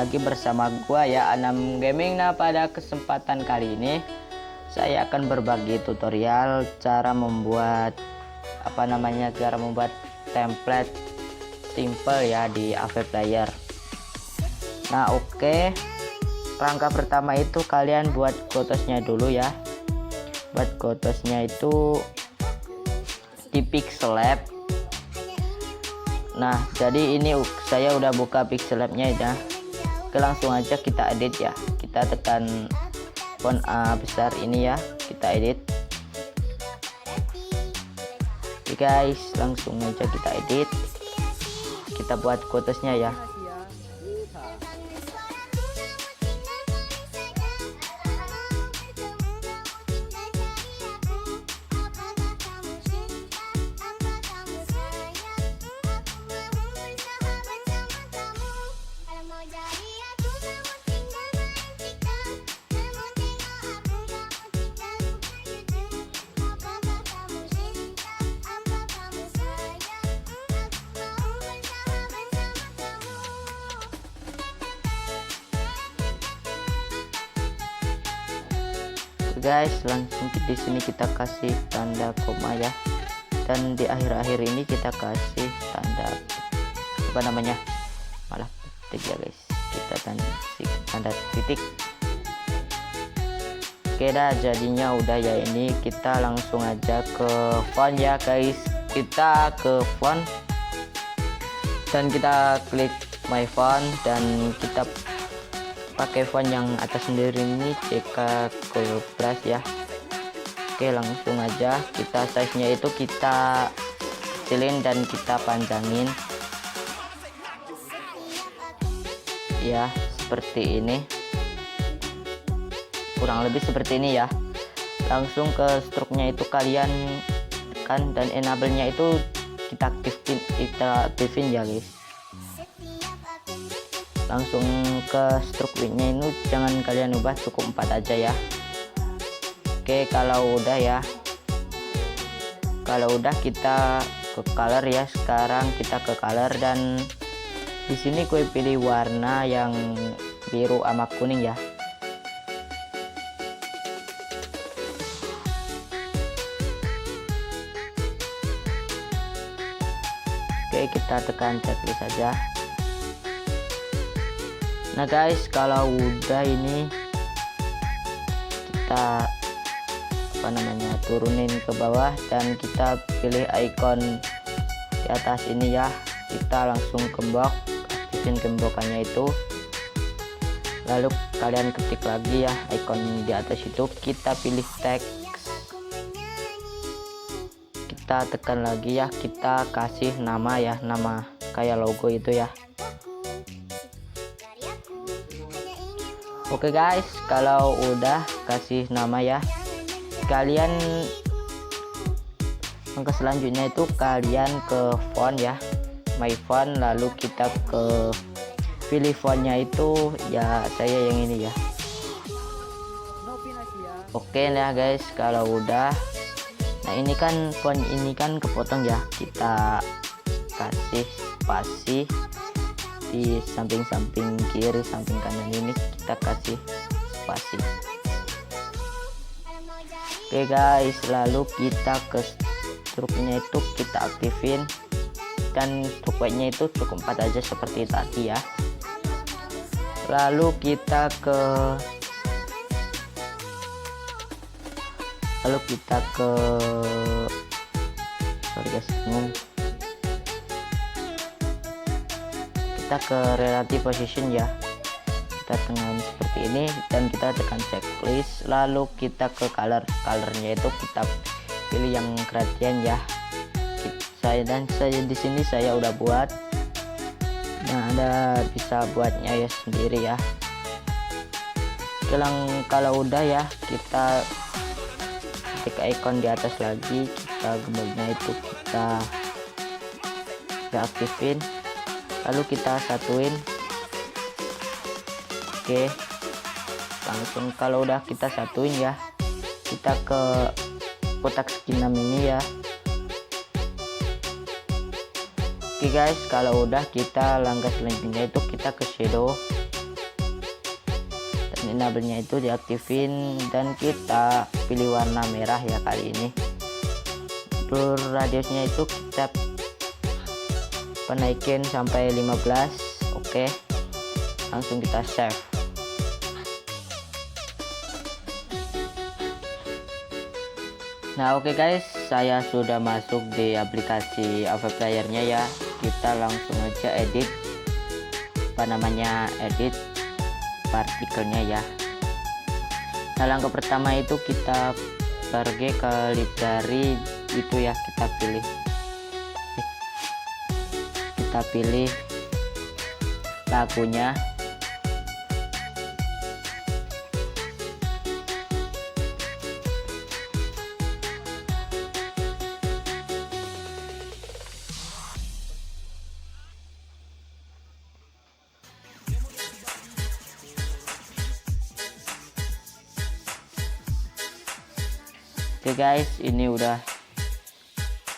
lagi bersama gua ya, Anam Gaming. Nah, pada kesempatan kali ini saya akan berbagi tutorial cara membuat template simple ya di AV Player. Nah, oke. Langkah pertama itu kalian buat gotosnya dulu ya. Buat gotosnya itu di Pixellab. Nah, jadi ini saya udah buka Pixellab-nya ya. Oke, langsung aja kita edit ya. Kita tekan font A besar ini ya, kita edit. Oke guys, langsung aja kita edit. Kita buat quotesnya ya. Guys, langsung di sini kita kasih tanda koma ya, dan di akhir-akhir ini kita kasih tanda malah titik ya guys, kita tanda titik. Oke dah, jadinya udah ya. Ini kita langsung aja ke font ya guys. Kita ke font dan kita klik my font dan kita pakai font yang atas sendiri ini, CK Color Plus ya. Oke, langsung aja kita size nya itu kita kecilin dan kita panjangin ya, seperti ini, kurang lebih seperti ini ya. Langsung ke stroke-nya itu kalian tekan dan enable nya itu kita aktifin ya guys. Langsung ke stroke width-nya ini jangan kalian ubah, cukup 4 aja ya. Oke, kalau udah ya, kita ke color ya. Sekarang kita ke color dan di sini gue pilih warna yang biru sama kuning ya. Oke, kita tekan checklist saja. Nah guys, kalau udah ini kita turunin ke bawah dan kita pilih icon di atas ini ya. Kita langsung gembok, aktifin gembokannya itu, lalu kalian ketik lagi ya icon di atas itu, kita pilih teks, kita tekan lagi ya, kita kasih nama ya, nama kayak logo itu ya. Oke guys, kalau udah kasih nama ya, kalian langkah selanjutnya itu kalian ke font ya, my font, lalu kita ke pilih fontnya itu ya, saya yang ini ya. Oke lah guys, kalau udah, nah ini kan font ini kan kepotong ya, kita kasih spasi di samping-samping kiri, samping kanan ini kita kasih spasi. Oke guys, lalu kita ke stroke-nya itu kita aktifin dan stroke width-nya itu cukup 4 aja seperti tadi ya. Lalu kita ke relative position ya. Kita tekan seperti ini dan kita tekan checklist, lalu kita ke colornya itu kita pilih yang gradient ya. Saya di sini saya udah buat. Nah, Anda bisa buatnya ya sendiri ya. Kalau udah ya, kita klik icon di atas lagi, kita gemboknya itu kita aktifin, lalu kita satuin. Oke, langsung kalau udah kita satuin ya, kita ke kotak skin 6 ini ya. Oke guys, kalau udah, kita langkah selanjutnya itu kita ke shadow enable-nya itu diaktifin dan kita pilih warna merah ya kali ini. Blur radiusnya itu kita penaikin sampai 15. Oke, langsung kita save. Nah oke guys, saya sudah masuk di aplikasi AV Player-nya ya. Kita langsung aja edit edit partikelnya ya. Nah langkah pertama itu kita pergi ke library itu ya, kita pilih lagunya. Oke guys, ini udah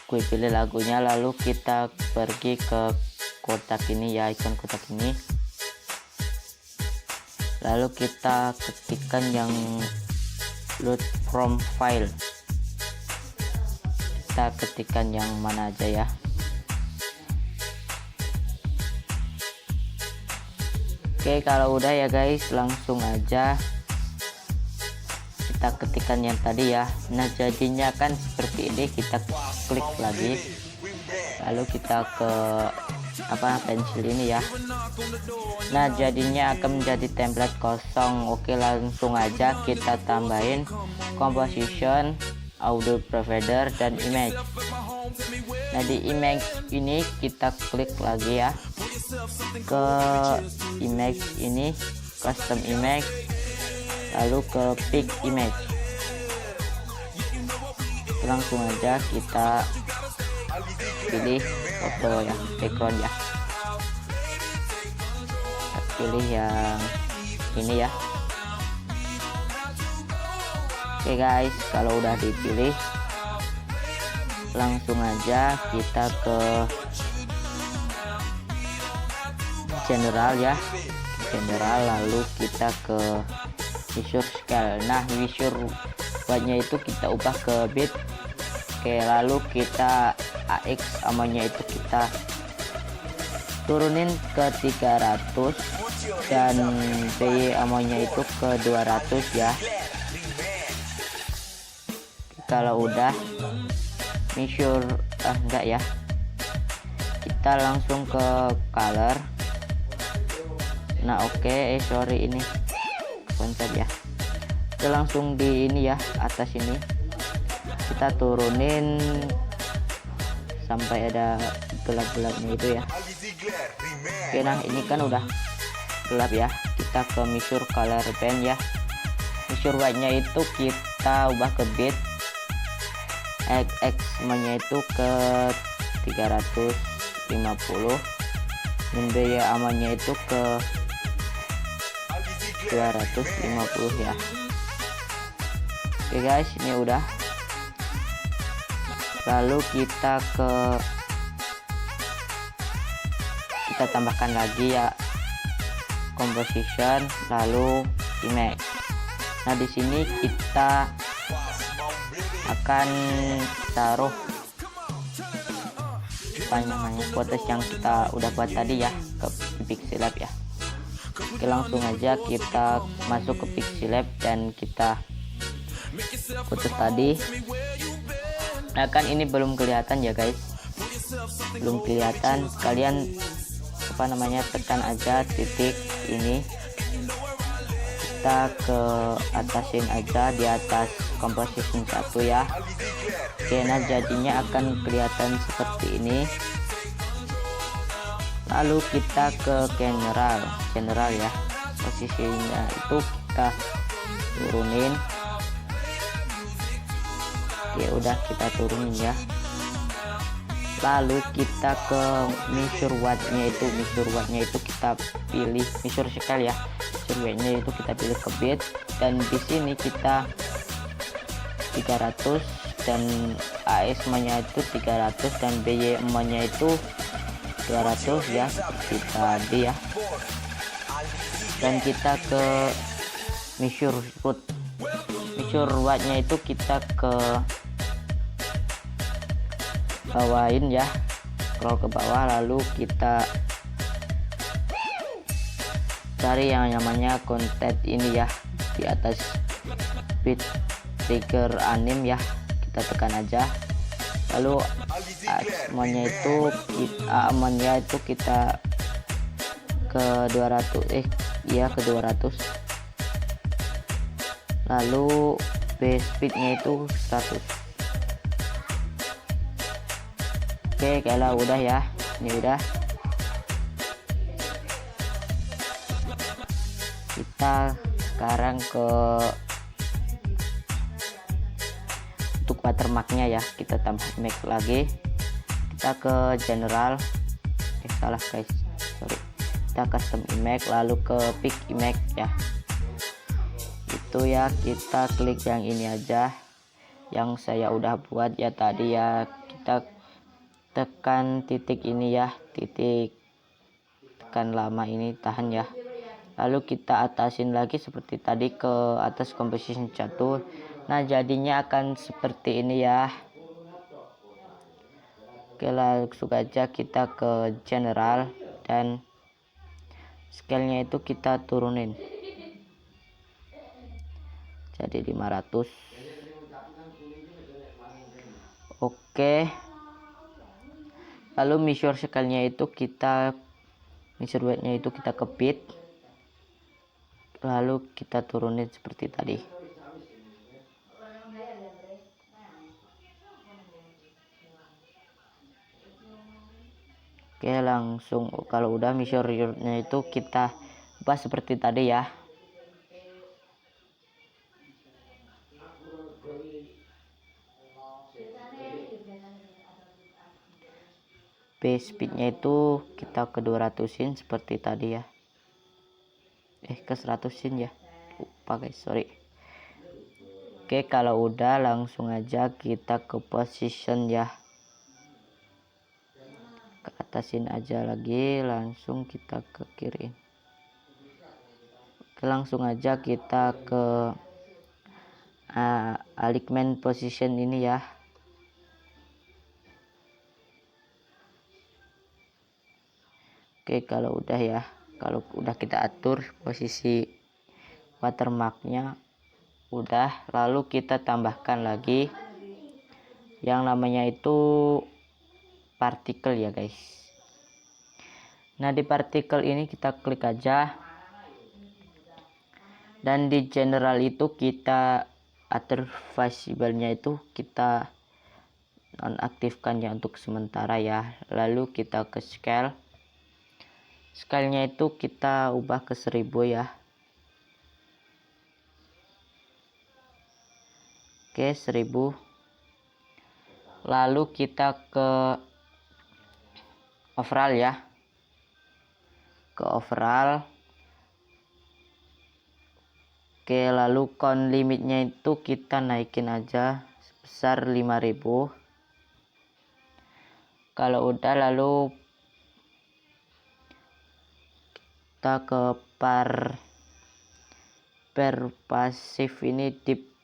gue pilih lagunya, lalu kita pergi ke kotak ini ya, icon kotak ini, lalu kita ketikkan yang load from file, kita ketikkan yang mana aja ya. Oke, kalau udah ya guys, langsung aja kita ketikkan yang tadi ya. Nah jadinya kan seperti ini, kita klik lagi, lalu kita ke pensil ini ya. Nah jadinya akan menjadi template kosong. Oke, langsung aja kita tambahin composition, audio provider, dan image. Nah di image ini kita klik lagi ya, ke image ini, custom image, lalu ke pick image. Langsung aja kita pilih foto ya, background ya, kita pilih yang ini ya. Oke guys, kalau udah dipilih langsung aja kita ke general ya, general, lalu kita ke measure scale. Nah measure buatnya itu kita ubah ke bit. Oke, lalu kita AX amanya itu kita turunin ke 300 dan BY amanya itu ke 200 ya. Kalau udah measure enggak ya, kita langsung ke color. Nah oke, sorry ini konsep ya, kita langsung di ini ya, atas ini kita turunin sampai ada gelap-gelapnya itu ya. Oke, nah ini kan udah gelap ya, kita ke measure color band ya. Measure white-nya itu kita ubah ke bit, X nya itu ke 350, dan BY amanya itu ke 250 ya. Oke guys, ini udah. Lalu kita tambahkan lagi ya, composition, lalu image. Nah di sini kita akan taruh foto yang kita udah buat tadi ya, ke Pixel Lab ya. Oke, langsung aja kita masuk ke Pixel Lab dan kita foto tadi. Nah kan ini belum kelihatan ya guys, belum kelihatan. Kalian tekan aja titik ini, kita ke atasin aja di atas composition 1 ya. Oke, nah jadinya akan kelihatan seperti ini. Lalu kita ke general ya, posisinya itu kita turunin. Ya udah, kita turunin ya. Lalu kita ke measure watt-nya itu kita pilih measure scale ya. Measure watt-nya itu kita pilih ke bit, dan di sini kita 300 dan AS nya itu 300 dan BY nya itu 200 ya, seperti tadi ya. Dan kita ke measure root. Measure wattnya itu kita ke bawain ya, scroll ke bawah, lalu kita cari yang namanya content ini ya, di atas bit trigger anim ya, kita tekan aja. Lalu amannya itu kita ke 200 ke 200. Lalu base speednya itu 100. Oke, kalau udah ya, ini udah. Kita sekarang ke untuk watermarknya ya, kita tambah image lagi. Kita ke general, salah guys, sorry. Kita custom image, lalu ke pick image ya. Itu ya, kita klik yang ini aja, yang saya udah buat ya tadi ya. Kita tekan titik ini ya, titik tekan lama ini, tahan ya. Lalu kita atasin lagi seperti tadi ke atas composition catur. Nah, jadinya akan seperti ini ya. Oke, langsung aja kita ke general dan scale-nya itu kita turunin jadi 500. Oke, lalu measure scale-nya itu measure weight-nya itu kita ke bit, lalu kita turunin seperti tadi. Oke, langsung kalau udah measure-nya itu kita ubah seperti tadi ya. Base speednya itu kita ke 200-in seperti tadi ya. Ke 100-in ya, lupa guys, sorry. Oke, kalau udah langsung aja kita ke position ya, ke atasin aja lagi, langsung kita ke kiri. Oke, langsung aja kita ke alignment position ini ya. Oke, kalau udah ya, kalau udah kita atur posisi watermarknya udah, lalu kita tambahkan lagi yang namanya itu partikel ya guys. Nah, di partikel ini kita klik aja, dan di general itu kita atur visible-nya itu kita nonaktifkannya untuk sementara ya. Lalu kita ke scale-nya itu kita ubah ke 1000 ya. Oke, 1000. Lalu kita ke overall ya, ke overall. Oke, lalu count limitnya itu kita naikin aja sebesar 5000. Kalau udah, lalu kita ke per pasif ini deep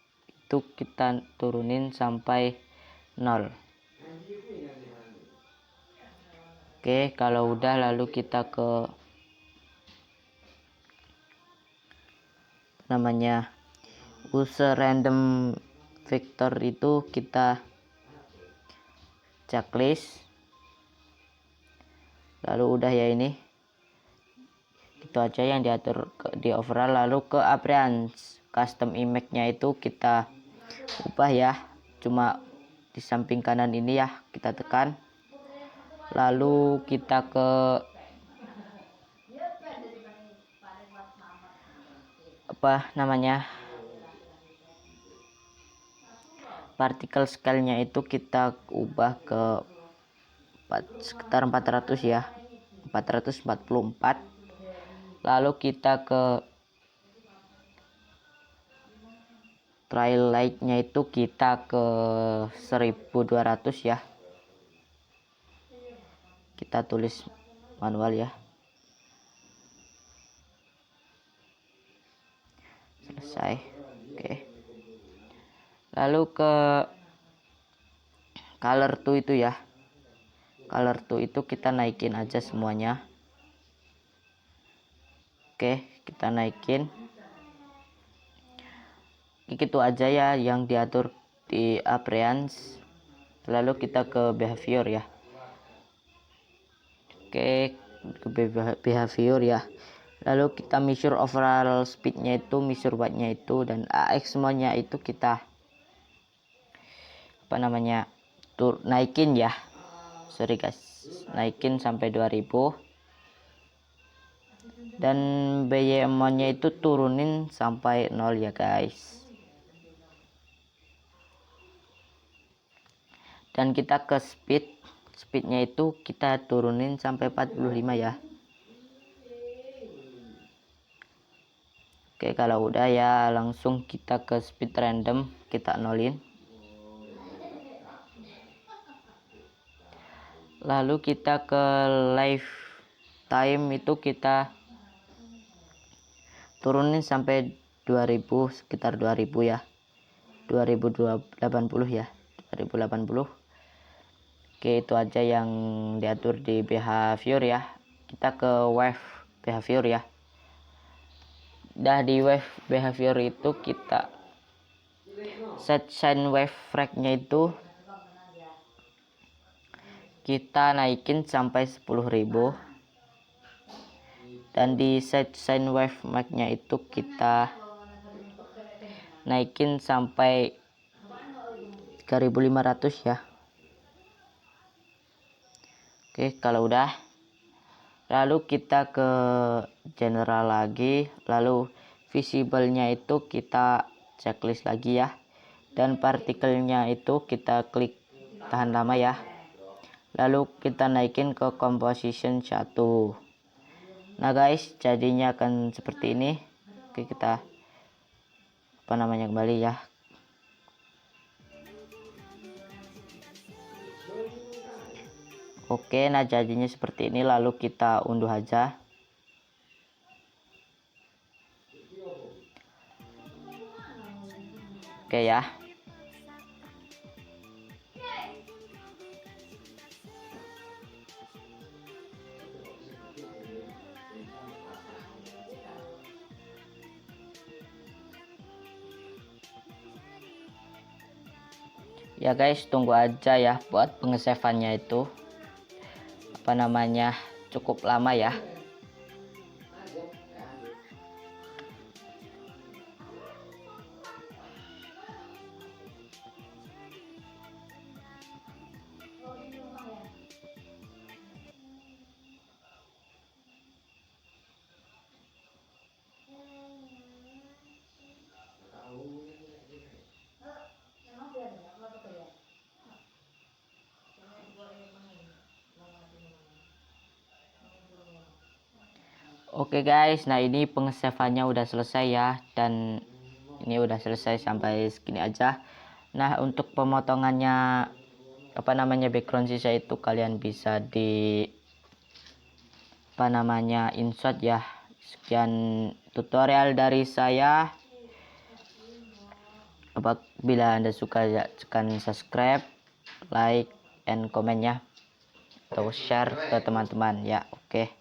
itu kita turunin sampai 0. Oke, kalau udah, lalu kita ke namanya user random vector itu kita checklist. Lalu udah ya, ini itu aja yang diatur di overall. Lalu ke appearance custom image nya itu kita ubah ya, cuma di samping kanan ini ya, kita tekan. Lalu kita ke particle scale-nya itu kita ubah ke sekitar 400 ya, 444. Lalu kita ke trail light-nya itu kita ke 1200 ya, kita tulis manual ya. selesai. Oke. Lalu ke color to itu ya. Color to itu kita naikin aja semuanya. Oke, kita naikin. Itu aja ya yang diatur di appearance. Lalu kita ke behavior ya. Oke, ke behavior ya. Lalu kita measure overall speednya itu, measure wattnya itu, dan AX semuanya itu kita naikin ya. Sorry guys, naikin sampai 2000. Dan BYM-nya itu turunin sampai 0 ya guys. Dan kita ke speednya itu kita turunin sampai 45 ya. Oke, kalau udah ya langsung kita ke speed random, kita nolin. Lalu kita ke lifetime itu kita turunin sampai 2000, sekitar 2000 ya. 2080 ya. 2080. Oke, itu aja yang diatur di behavior ya. Kita ke wave behavior ya. Dah di wave behavior itu kita set sine wave frag-nya itu kita naikin sampai 10.000. Dan di set sine wave max-nya itu kita naikin sampai 3500 ya. Oke, kalau udah, lalu kita ke general lagi, lalu visible-nya itu kita checklist lagi ya, dan partikelnya itu kita klik tahan lama ya. Lalu kita naikin ke composition 1. Nah guys, jadinya akan seperti ini. Oke, kita kembali ya. Oke, nah jadinya seperti ini. Lalu kita unduh aja. Oke ya. Ya guys, tunggu aja ya buat pengesavannya itu. Cukup lama ya. Oke guys, nah ini pengesavannya udah selesai ya, dan ini udah selesai sampai segini aja. Nah, untuk pemotongannya background sisa itu kalian bisa di insert ya. Sekian tutorial dari saya. Apabila Anda suka ya tekan subscribe, like, and komen ya, atau share ke teman-teman ya. Oke.